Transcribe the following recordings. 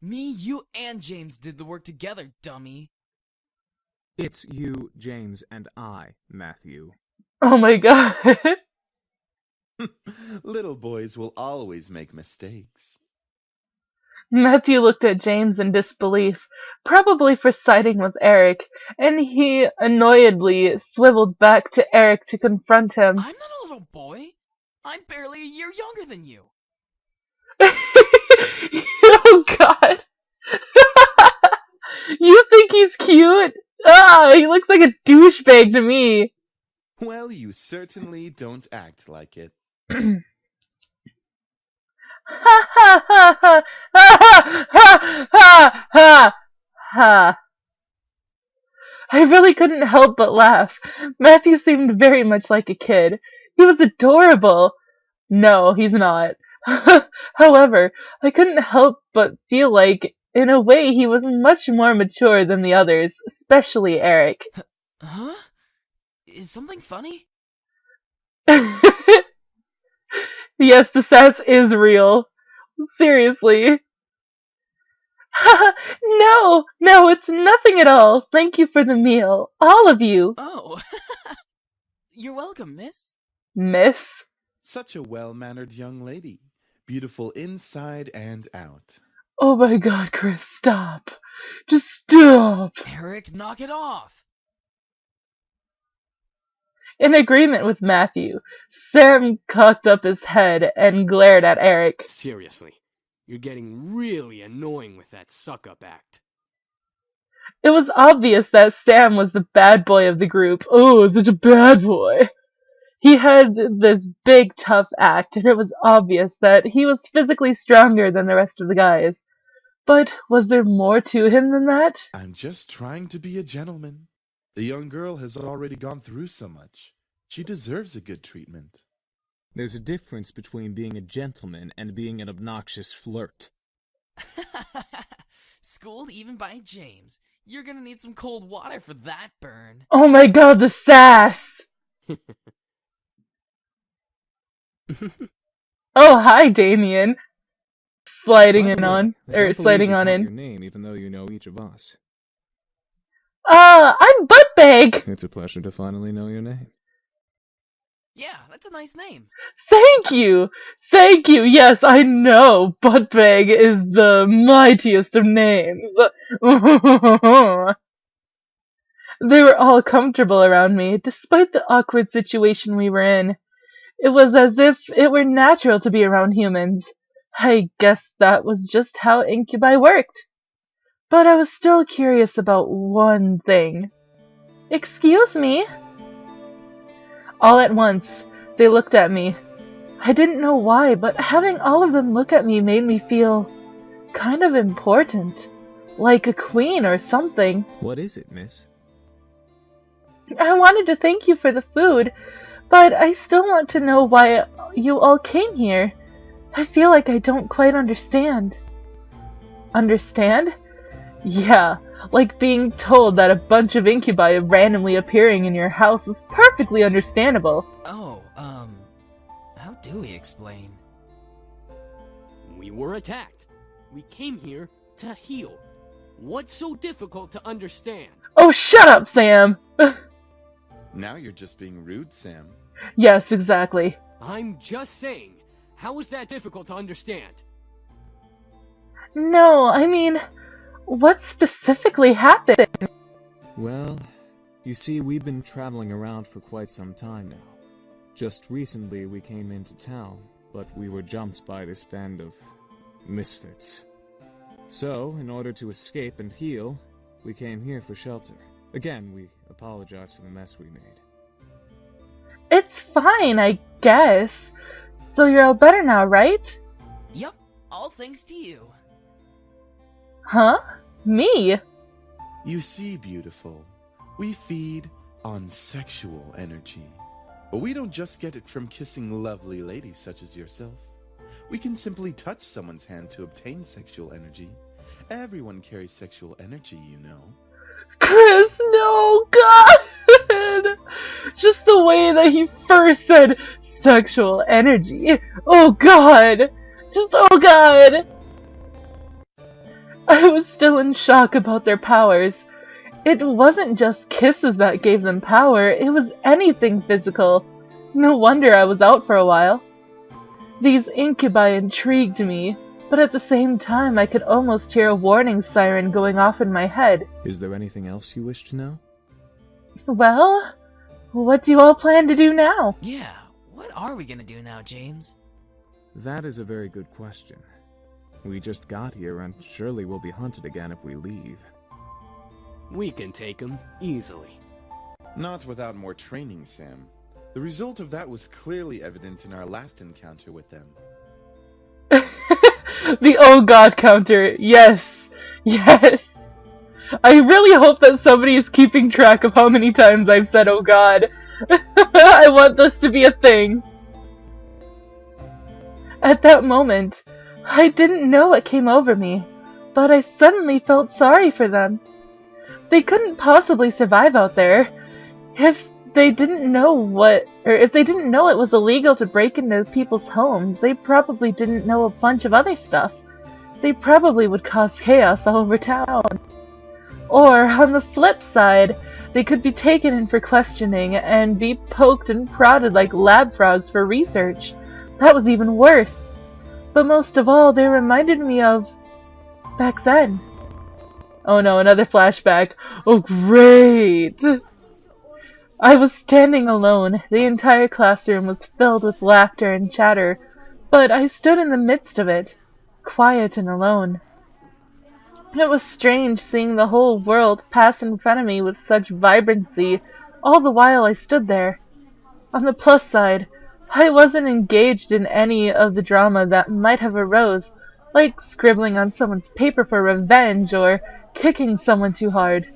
Me, you, and James did the work together, dummy. It's you, James, and I, Matthew. Oh my god. Little boys will always make mistakes. Matthew looked at James in disbelief, probably for siding with Eric, and he annoyedly swiveled back to Eric to confront him. I'm not a little boy. I'm barely a year younger than you. Oh god. You think he's cute? Ah, he looks like a douchebag to me. Well, you certainly don't act like it. Ha ha ha ha ha ha ha ha ha. I really couldn't help but laugh. Matthew seemed very much like a kid. He was adorable. No, he's not. However, I couldn't help but feel like, in a way, he was much more mature than the others, especially Eric. Huh? Is something funny? Yes, the sass is real. Seriously. No, it's nothing at all. Thank you for the meal. All of you. Oh. You're welcome, miss. Miss? Such a well-mannered young lady. Beautiful inside and out. Oh my god, Chris, stop. Just stop. Eric, knock it off. In agreement with Matthew, Sam cocked up his head and glared at Eric. Seriously, you're getting really annoying with that suck-up act. It was obvious that Sam was the bad boy of the group. Oh, such a bad boy. He had this big, tough act, and it was obvious that he was physically stronger than the rest of the guys. But was there more to him than that? I'm just trying to be a gentleman. The young girl has already gone through so much. She deserves a good treatment. There's a difference between being a gentleman and being an obnoxious flirt. Schooled even by James. You're gonna need some cold water for that burn. Oh my god, the sass! Oh, hi, Damien. Sliding in on, or sliding on in. Your name, even though you know each of us. I'm Buttbag! It's a pleasure to finally know your name. Yeah, that's a nice name. Thank you! Thank you! Yes, I know! Buttbag is the mightiest of names! They were all comfortable around me, despite the awkward situation we were in. It was as if it were natural to be around humans. I guess that was just how incubi worked. But I was still curious about one thing. Excuse me? All at once, they looked at me. I didn't know why, but having all of them look at me made me feel kind of important. Like a queen or something. What is it, miss? I wanted to thank you for the food, but I still want to know why you all came here. I feel like I don't quite understand. Understand? Yeah, like being told that a bunch of incubi randomly appearing in your house was perfectly understandable. Oh, how do we explain? We were attacked. We came here to heal. What's so difficult to understand? Oh, shut up, Sam! Now you're just being rude, Sam. Yes, exactly. I'm just saying, how is that difficult to understand? No, I mean, what specifically happened? Well, you see, we've been traveling around for quite some time now. Just recently we came into town, but we were jumped by this band of misfits. So, in order to escape and heal, we came here for shelter. Again, we apologize for the mess we made. It's fine, I guess. So you're all better now, right? Yup, all thanks to you. Huh? Me? You see, beautiful, we feed on sexual energy. But we don't just get it from kissing lovely ladies such as yourself. We can simply touch someone's hand to obtain sexual energy. Everyone carries sexual energy, you know. Chris, no, God! Just the way that he first said sexual energy. Oh, God! Just, oh, God! I was still in shock about their powers. It wasn't just kisses that gave them power, it was anything physical. No wonder I was out for a while. These incubi intrigued me, but at the same time I could almost hear a warning siren going off in my head. Is there anything else you wish to know? Well, what do you all plan to do now? Yeah, what are we gonna do now, James? That is a very good question. We just got here and surely we'll be hunted again if we leave. We can take him easily. Not without more training, Sam. The result of that was clearly evident in our last encounter with them. The oh god counter. Yes. Yes. I really hope that somebody is keeping track of how many times I've said oh god. I want this to be a thing. At that moment, I didn't know what came over me, but I suddenly felt sorry for them. They couldn't possibly survive out there. If they didn't know if they didn't know it was illegal to break into people's homes, they probably didn't know a bunch of other stuff. They probably would cause chaos all over town. Or, on the flip side, they could be taken in for questioning and be poked and prodded like lab frogs for research. That was even worse. But most of all, they reminded me of back then. Oh no, another flashback. Oh great! I was standing alone. The entire classroom was filled with laughter and chatter, but I stood in the midst of it, quiet and alone. It was strange seeing the whole world pass in front of me with such vibrancy, all the while I stood there. On the plus side, I wasn't engaged in any of the drama that might have arose, like scribbling on someone's paper for revenge or kicking someone too hard.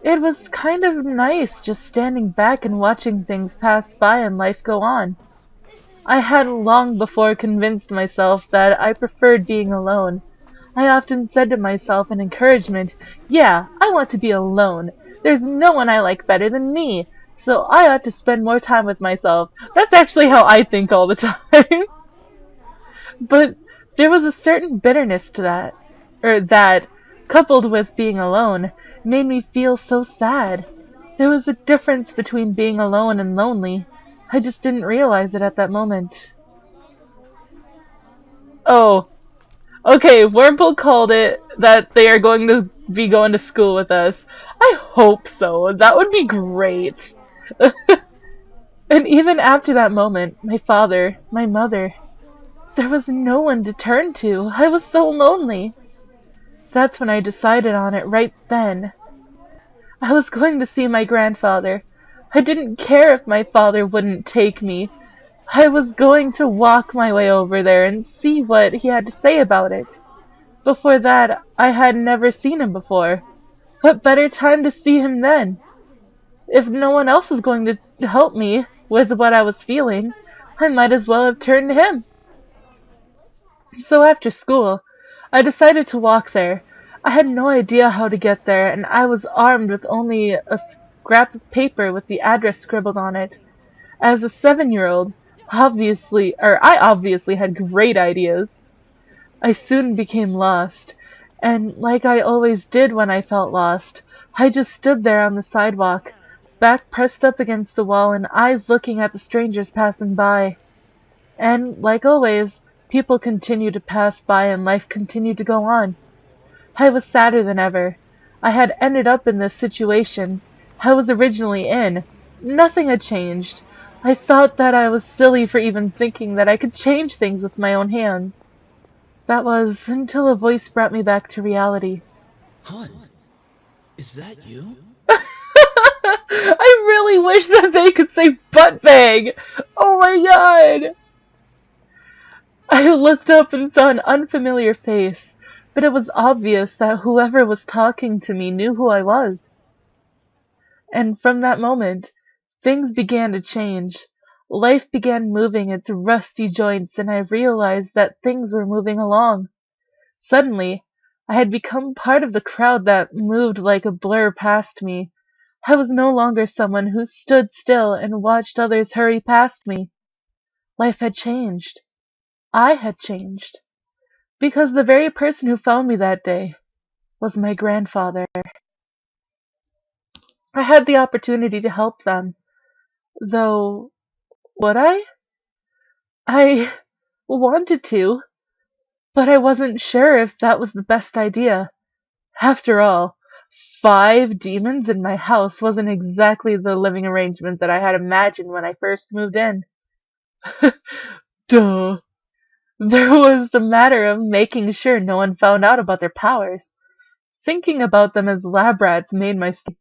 It was kind of nice just standing back and watching things pass by and life go on. I had long before convinced myself that I preferred being alone. I often said to myself in encouragement, yeah, I want to be alone. There's no one I like better than me, so I ought to spend more time with myself. That's actually how I think all the time. But there was a certain bitterness to that, coupled with being alone, made me feel so sad. There was a difference between being alone and lonely. I just didn't realize it at that moment. Oh, okay, Wormhole called it that they are going to be going to school with us. I hope so. That would be great. And even after that moment, my father, my mother, there was no one to turn to. I was so lonely. That's when I decided on it right then. I was going to see my grandfather. I didn't care if my father wouldn't take me. I was going to walk my way over there and see what he had to say about it. Before that, I had never seen him before. What better time to see him then? If no one else was going to help me with what I was feeling, I might as well have turned to him. So after school, I decided to walk there. I had no idea how to get there, and I was armed with only a scrap of paper with the address scribbled on it. As a 7-year-old, I obviously had great ideas. I soon became lost, and like I always did when I felt lost, I just stood there on the sidewalk, back pressed up against the wall and eyes looking at the strangers passing by. And, like always, people continued to pass by and life continued to go on. I was sadder than ever. I had ended up in this situation I was originally in. Nothing had changed. I thought that I was silly for even thinking that I could change things with my own hands. That was until a voice brought me back to reality. Hun, is that you? I really wish that they could say butt bag. Oh my god. I looked up and saw an unfamiliar face, but it was obvious that whoever was talking to me knew who I was. And from that moment, things began to change. Life began moving its rusty joints, and I realized that things were moving along. Suddenly, I had become part of the crowd that moved like a blur past me. I was no longer someone who stood still and watched others hurry past me. Life had changed. I had changed. Because the very person who found me that day, was my grandfather. I had the opportunity to help them, though would I? I wanted to, but I wasn't sure if that was the best idea. After all, 5 demons in my house wasn't exactly the living arrangement that I had imagined when I first moved in. Duh. There was the matter of making sure no one found out about their powers. Thinking about them as lab rats made my stomach.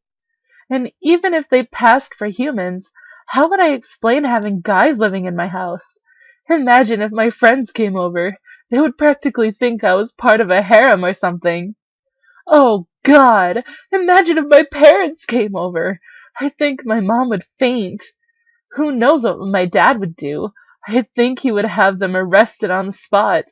And even if they passed for humans, how would I explain having guys living in my house? Imagine if my friends came over. They would practically think I was part of a harem or something. Oh God! Imagine if my parents came over. I think my mom would faint. Who knows what my dad would do? I think he would have them arrested on the spot.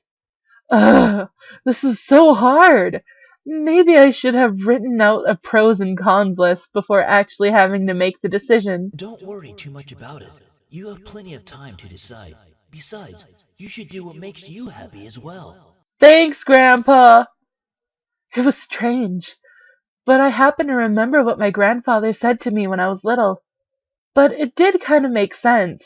Ugh, this is so hard. Maybe I should have written out a pros and cons list before actually having to make the decision. Don't worry too much about it. You have plenty of time to decide. Besides, you should do what makes you happy as well. Thanks, Grandpa! It was strange, but I happen to remember what my grandfather said to me when I was little. But it did kind of make sense.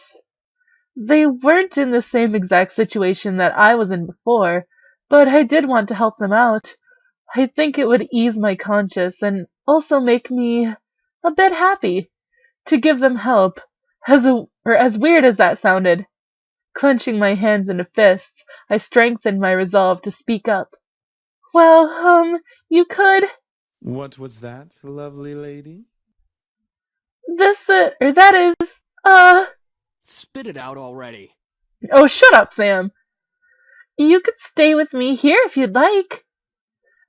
They weren't in the same exact situation that I was in before, but I did want to help them out. I think it would ease my conscience and also make me a bit happy to give them help, as weird as that sounded. Clenching my hands into fists, I strengthened my resolve to speak up. Well, you could... What was that, lovely lady? That is, Spit it out already. Oh, shut up, Sam. You could stay with me here if you'd like.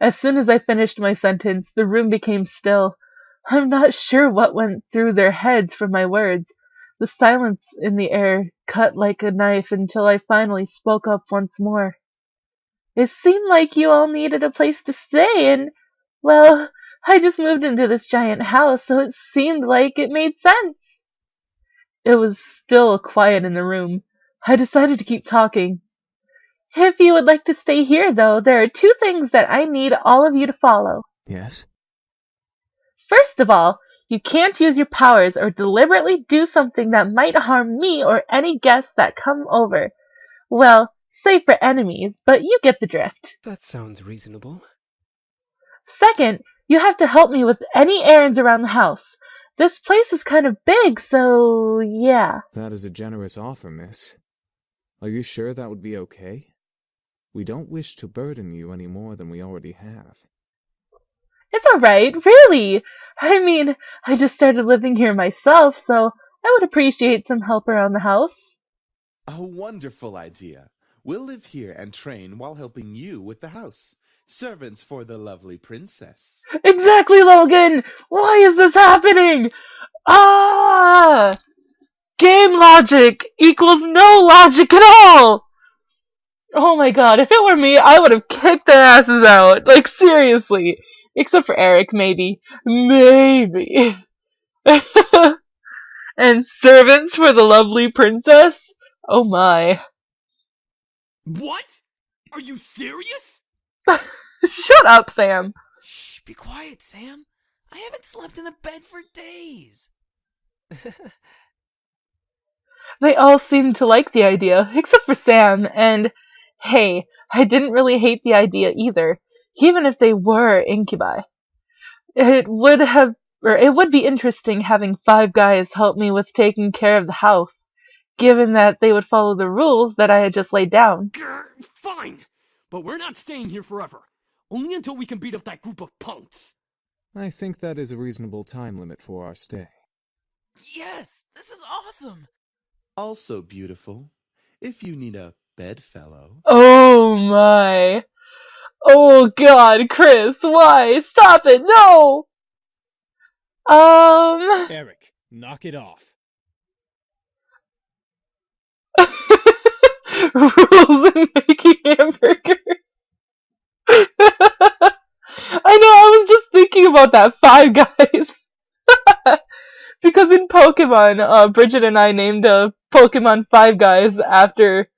As soon as I finished my sentence, the room became still. I'm not sure what went through their heads from my words. The silence in the air cut like a knife until I finally spoke up once more. It seemed like you all needed a place to stay, and, well, I just moved into this giant house, so it seemed like it made sense. It was still quiet in the room. I decided to keep talking. If you would like to stay here, though, there are 2 things that I need all of you to follow. Yes? First of all, you can't use your powers or deliberately do something that might harm me or any guests that come over. Well, save for enemies, but you get the drift. That sounds reasonable. Second, you have to help me with any errands around the house. This place is kind of big, so yeah. That is a generous offer, miss. Are you sure that would be okay? We don't wish to burden you any more than we already have. It's alright, really. I mean, I just started living here myself, so I would appreciate some help around the house. A wonderful idea. We'll live here and train while helping you with the house. Servants for the lovely princess. Exactly, Logan! Why is this happening? Ah! Game logic equals no logic at all! Oh my god, if it were me, I would have kicked their asses out. Like, seriously. Except for Eric, maybe. Maybe. And servants for the lovely princess? Oh my. What? Are you serious? Shut up, Sam. Shh, be quiet, Sam. I haven't slept in a bed for days. They all seemed to like the idea, except for Sam, and hey, I didn't really hate the idea either, even if they were incubi. It would be interesting having 5 guys help me with taking care of the house, given that they would follow the rules that I had just laid down. Grr, fine, but we're not staying here forever. Only until we can beat up that group of punks. I think that is a reasonable time limit for our stay. Yes, this is awesome. Also beautiful. If you need a bedfellow. Oh my. Oh god, Chris, why? Stop it, no! Eric, knock it off. Rules in making hamburgers. I know, I was just thinking about that, 5 Guys. Because in Pokemon, Bridget and I named a Pokemon 5 Guys after,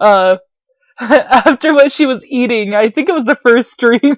after what she was eating. I think it was the first stream.